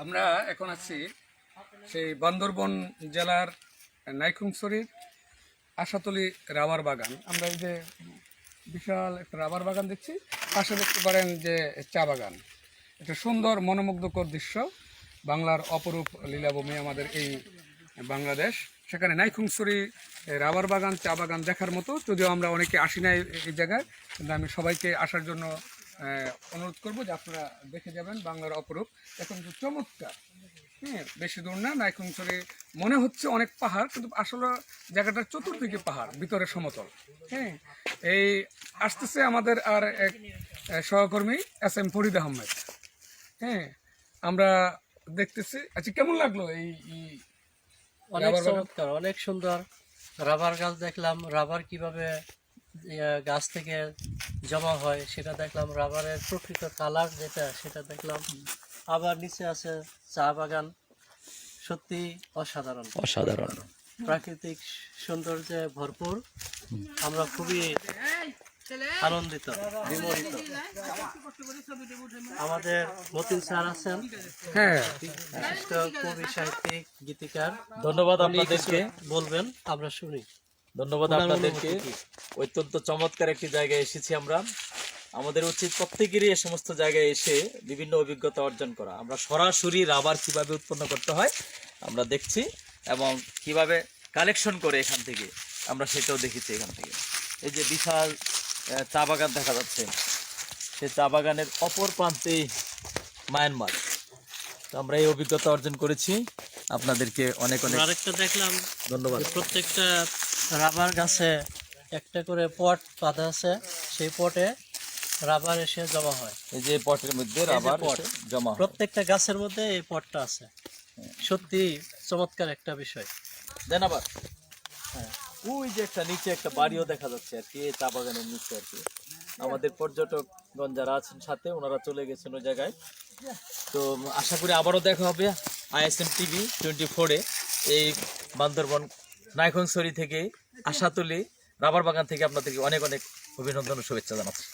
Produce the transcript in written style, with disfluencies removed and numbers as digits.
আমরা এখন আছি সেই বান্দরবন জেলার নাইখুংছড়ির আশাতলী রাবার বাগান। আমরা এই যে বিশাল একটা রাবার বাগান দেখছি, পাশে দেখতে পারেন যে চা বাগান। একটা সুন্দর মনোমুগ্ধকর দৃশ্য, বাংলার অপরূপ লীলাভূমি আমাদের এই বাংলাদেশ। সেখানে নাইখুংছড়ি রাবার বাগান, চা বাগান দেখার মতো, যদিও আমরা অনেকে আসি না এই জায়গায়, কিন্তু আমি সবাইকে আসার জন্য অনুরোধ করব যে আপনারা দেখে যাবেন বাংলার অপরূপ। এখন তো চমৎকার, হ্যাঁ, বেশি দূর না। নাইখুংছড়ি মনে হচ্ছে অনেক পাহাড়, কিন্তু আসলে জায়গাটার চতুর্দিকে পাহাড়, ভিতরে সমতল। হ্যাঁ, এই আসতেছে আমাদের আর এক সহকর্মী SM ফরিদ আহমেদ। হ্যাঁ, আমরা দেখতেছি। আচ্ছা, কেমন লাগলো এই অনেক চমৎকার, অনেক সুন্দর। রাবার গাছ দেখলাম, রাবার কিভাবে গাছ থেকে জমা হয় সেটা দেখলাম, রাবারের প্রকৃত কালার যেটা সেটা দেখলাম। আবার নিচে আছে চা বাগান, সত্যি অসাধারণ অসাধারণ প্রাকৃতিক সৌন্দর্যে ভরপুর। আমরা খুবই আনন্দিত, বিমোহিত। আমাদের মতিন স্যার আছেন, হ্যাঁ, বিশিষ্ট কবি, সাহিত্যিক, গীতিকার। ধন্যবাদ উনি আপনাদেরকে। কিছু বলবেন, আমরা শুনি। ধন্যবাদ ওনার আপনাদেরকে। অনুভূতি কি? অত্যন্ত চমৎকার একটি জায়গায় এসেছি আমরা। আমাদের উচিত প্রত্যেকেরই এই সমস্ত জায়গায় এসে বিভিন্ন অভিজ্ঞতা অর্জন করা। আমরা সরাসরি রাবার কিভাবে উৎপন্ন করতে হয় আমরা দেখছি, এবং কিভাবে কালেকশন করে এখান থেকে আমরা সেটাও দেখেছি। এখান থেকে এই যে বিশাল চা বাগান দেখা যাচ্ছে, সেই চা বাগানের অপর প্রান্তে মায়ানমার। তো আমরা এই অভিজ্ঞতা অর্জন করেছি। আপনাদেরকে অনেক অনেক আরেকটা দেখলাম, ধন্যবাদ। যে প্রত্যেকটা রাবার গাছে একটা করে পট বাঁধা আছে, সেই পটে রাবার এসে জমা হয়। এই যে পটের মধ্যে রাবার এসে জমা হয়। প্রত্যেকটা গাছের মধ্যে এই পটটা আছে। সত্যি চমৎকার একটা বিষয়। দেন আবার। হ্যাঁ, ওই যে একটা নিচে একটা বাড়িও দেখা যাচ্ছে আর কি, এই চা বাগানের নিচে আর কি। আমাদের পর্যটকগণ যারা আছেন সাথে, ওনারা চলে গেছেন ওই জায়গায়। তো আশা করি আবারও দেখা হবে ISM TV 24-এ এই বান্দরবন নাইখুংছড়ি থেকে আশাতলী রাবার বাগান থেকে আপনাদেরকে অনেক অনেক অভিনন্দন ও শুভেচ্ছা জানাচ্ছি।